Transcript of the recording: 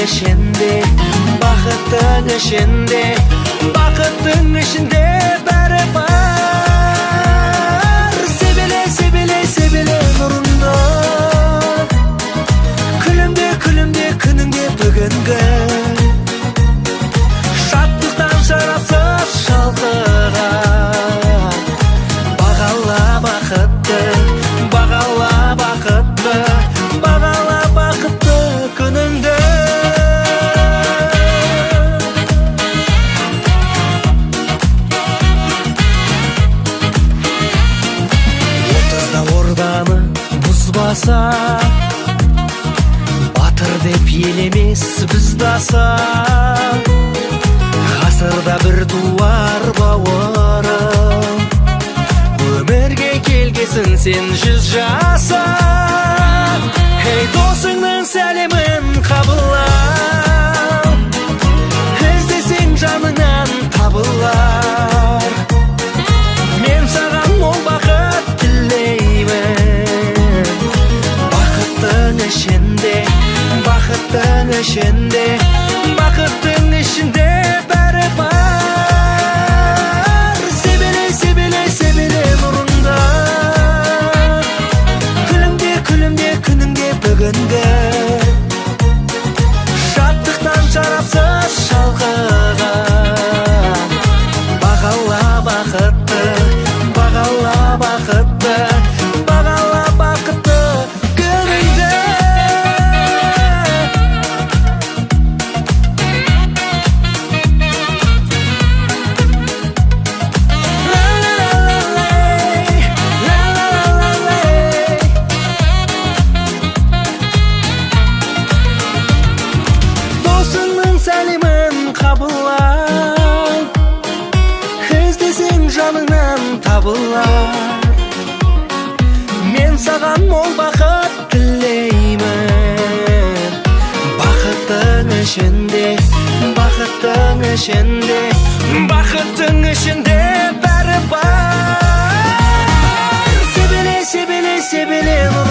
ішінде, бақыттың ішінде, бақыттың ішінде бәрі бар. Себеле, себеле, себеле нұрында, күлімде, күлімде күніңде бүгінгі, шаттықтан шарасыз шалқыған. Бағала бақытты, бағала бақытты, бағала бақытты күніңді. Отызда орданы бұзбаса, батыр деп елемес біз даса. Ғасырда бір туар бауырым, өмірге келгесін сен 100 жаса. Ей, досыңның сәлемін қабылап, іздесең жаныңнан табылар. Мен саған мол бақыт тілеймін, бақыттың ішінде, бақыттың ішінде, бақыттың ішінде бәрі бар. Себеле, себеле, себеле нұрында, күлімде, күлімде күніңде бүгінгі, шаттықтан шарапсыз шалқыған. Бағала бақытты, бағала бақытты, бағала бақытты күніңді. Досыңның сәлемін қабылар, іздесең жаныңнан табылар. Мен саған мол бақыт тілеймін, бақыттың ішінде, бақыттың ішінде, бақыттың ішінде бәрі бар. Себеле, себеле, себеле нұр